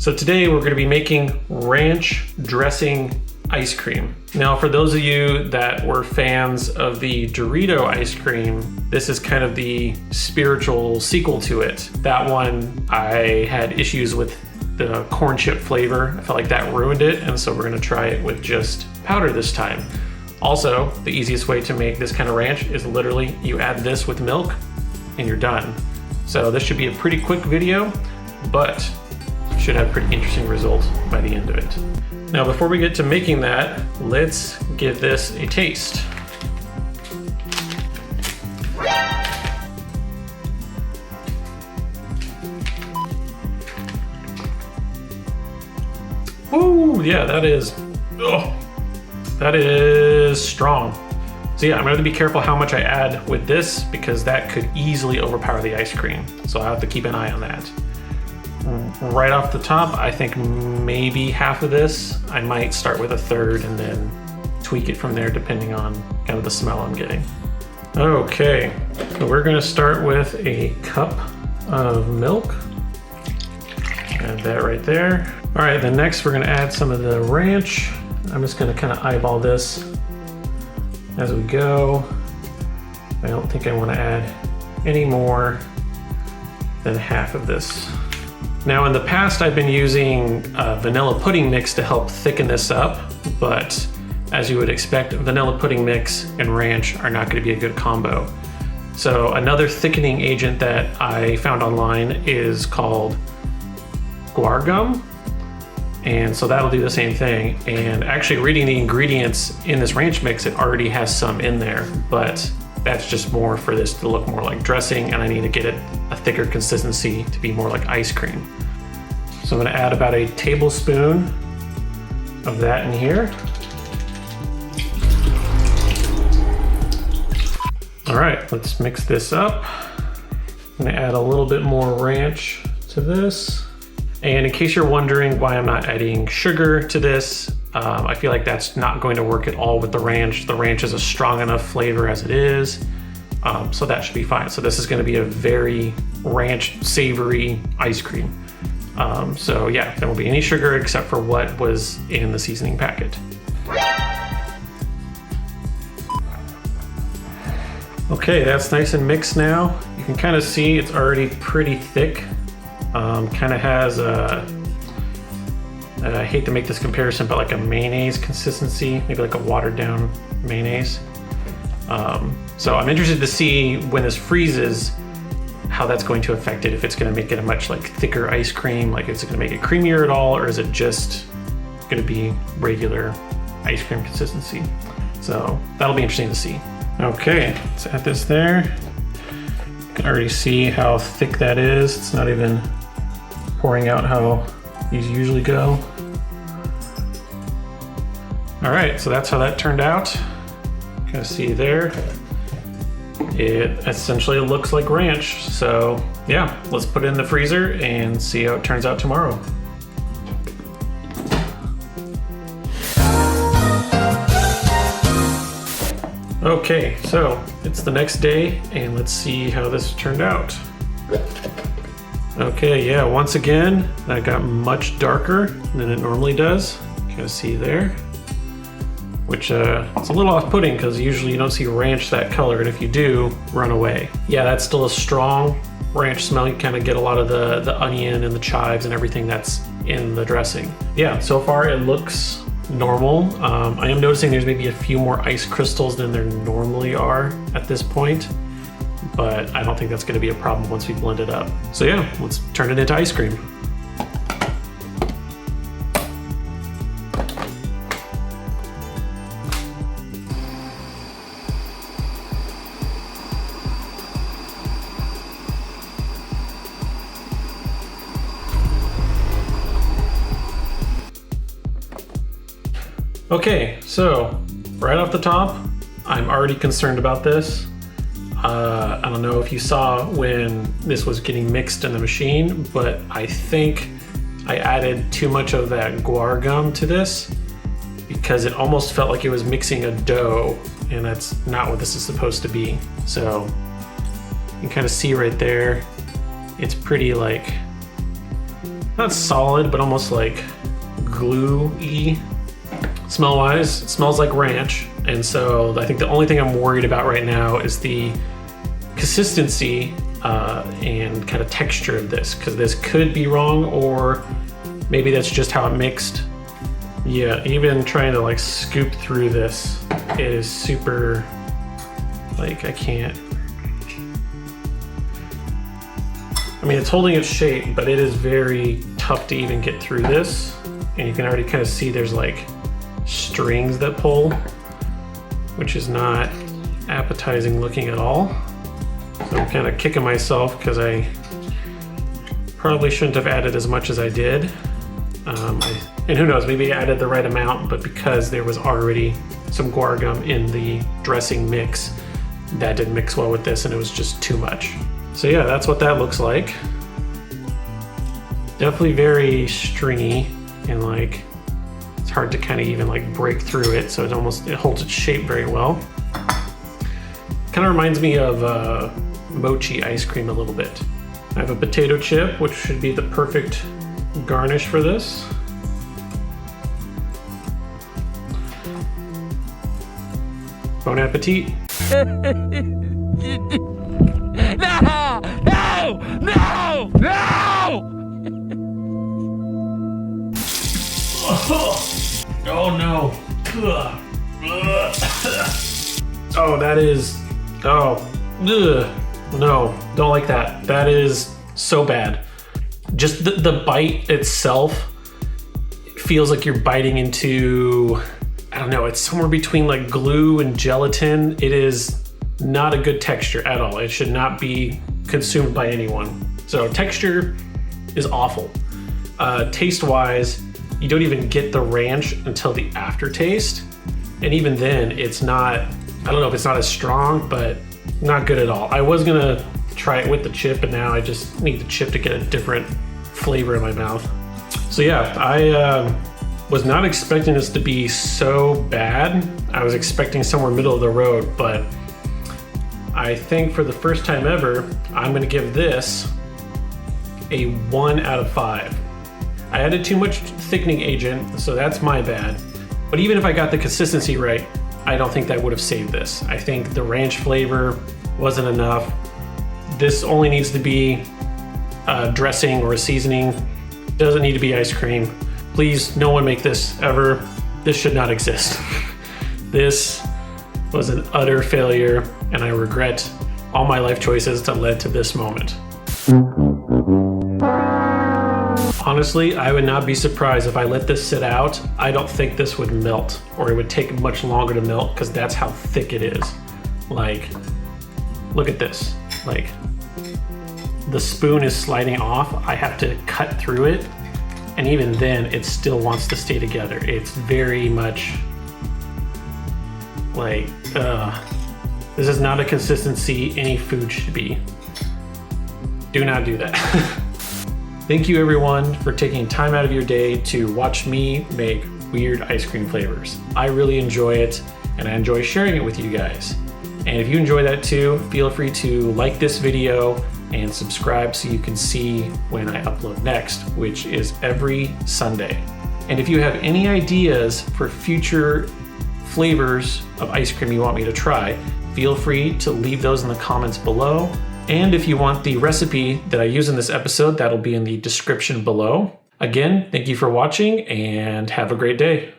So today we're gonna be making ranch dressing ice cream. Now for those of you that were fans of the Dorito ice cream, this is kind of the spiritual sequel to it. That one, I had issues with the corn chip flavor. I felt like that ruined it, and so we're gonna try it with just powder this time. Also, the easiest way to make this kind of ranch is literally you add this with milk and you're done. So this should be a pretty quick video, but should have pretty interesting results by the end of it. Now before we get to making that, let's give this a taste. Ooh, yeah, that is strong. So yeah, I'm gonna have to be careful how much I add with this because that could easily overpower the ice cream. So I'll have to keep an eye on that. Right off the top, I think maybe half of this. I might start with a third and then tweak it from there depending on kind of the smell I'm getting. Okay, so we're gonna start with a cup of milk. Add that right there. All right, then next we're gonna add some of the ranch. I'm just gonna kind of eyeball this as we go. I don't think I wanna add any more than half of this. Now in the past I've been using vanilla pudding mix to help thicken this up, but as you would expect, vanilla pudding mix and ranch are not gonna be a good combo. So another thickening agent that I found online is called Guar Gum. And so that'll do the same thing. And actually reading the ingredients in this ranch mix, it already has some in there, but that's just more for this to look more like dressing, and I need to get it a thicker consistency to be more like ice cream. So I'm gonna add about a tablespoon of that in here. All right, let's mix this up. I'm gonna add a little bit more ranch to this. And in case you're wondering why I'm not adding sugar to this, I feel like that's not going to work at all with the ranch. The ranch is a strong enough flavor as it is, so that should be fine. So this is gonna be a very ranch savory ice cream. So yeah, there won't be any sugar except for what was in the seasoning packet. Okay, that's nice and mixed now. You can kind of see it's already pretty thick. Kind of has a, I hate to make this comparison, but like a mayonnaise consistency, maybe like a watered down mayonnaise. So I'm interested to see when this freezes, how that's going to affect it, if it's going to make it a much like thicker ice cream, like is it going to make it creamier at all, or is it just going to be regular ice cream consistency? So that'll be interesting to see. Okay, let's add this there. You can already see how thick that is. It's not even pouring out how these usually go. All right, so that's how that turned out. You can see there. It essentially looks like ranch. So yeah, let's put it in the freezer and see how it turns out tomorrow. Okay, so it's the next day and let's see how this turned out. Okay, yeah, once again, that got much darker than it normally does. You can see there, which it's a little off-putting because usually you don't see ranch that color, and if you do, run away. Yeah, that's still a strong ranch smell. You kind of get a lot of the onion and the chives and everything that's in the dressing. Yeah, so far it looks normal. I am noticing there's maybe a few more ice crystals than there normally are at this point, but I don't think that's going to be a problem once we blend it up. So yeah, let's turn it into ice cream. Okay, so right off the top, I'm already concerned about this. I don't know if you saw when this was getting mixed in the machine, but I think I added too much of that guar gum to this because it almost felt like it was mixing a dough, and that's not what this is supposed to be. So you can kind of see right there, it's pretty like not solid, but almost like glue-y. Smell-wise, it smells like ranch. And so I think the only thing I'm worried about right now is the consistency and kind of texture of this, because this could be wrong, or maybe that's just how it mixed. Yeah, even trying to like scoop through this is super, like I can't. I mean, it's holding its shape, but it is very tough to even get through this. And you can already kind of see there's like strings that pull, which is not appetizing looking at all. So I'm kind of kicking myself because I probably shouldn't have added as much as I did. And who knows, maybe I added the right amount, but because there was already some guar gum in the dressing mix, that didn't mix well with this and it was just too much. So yeah, that's what that looks like. Definitely very stringy and like, it's hard to kind of even like break through it. So it holds its shape very well. Kind of reminds me of mochi ice cream a little bit. I have a potato chip, which should be the perfect garnish for this. Bon appetit. No! No! No! No! Oh no. Oh, that is, oh, no, don't like that. That is so bad. Just the bite itself feels like you're biting into, I don't know, it's somewhere between like glue and gelatin. It is not a good texture at all. It should not be consumed by anyone. So texture is awful. Taste-wise, you don't even get the ranch until the aftertaste. And even then, it's not, I don't know if it's not as strong, but not good at all. I was gonna try it with the chip, and now I just need the chip to get a different flavor in my mouth. So yeah, I was not expecting this to be so bad. I was expecting somewhere middle of the road, but I think for the first time ever, I'm gonna give this a 1 out of 5. I added too much thickening agent, so that's my bad. But even if I got the consistency right, I don't think that would have saved this. I think the ranch flavor wasn't enough. This only needs to be a dressing or a seasoning. Doesn't need to be ice cream. Please, no one make this ever. This should not exist. This was an utter failure, and I regret all my life choices that led to this moment. Honestly, I would not be surprised if I let this sit out. I don't think this would melt, or it would take much longer to melt, because that's how thick it is. Like, look at this. Like, the spoon is sliding off. I have to cut through it, and even then, it still wants to stay together. It's very much like, this is not a consistency any food should be. Do not do that. Thank you everyone for taking time out of your day to watch me make weird ice cream flavors. I really enjoy it, and I enjoy sharing it with you guys. And if you enjoy that too, feel free to like this video and subscribe so you can see when I upload next, which is every Sunday. And if you have any ideas for future flavors of ice cream you want me to try, feel free to leave those in the comments below. And if you want the recipe that I use in this episode, that'll be in the description below. Again, thank you for watching and have a great day.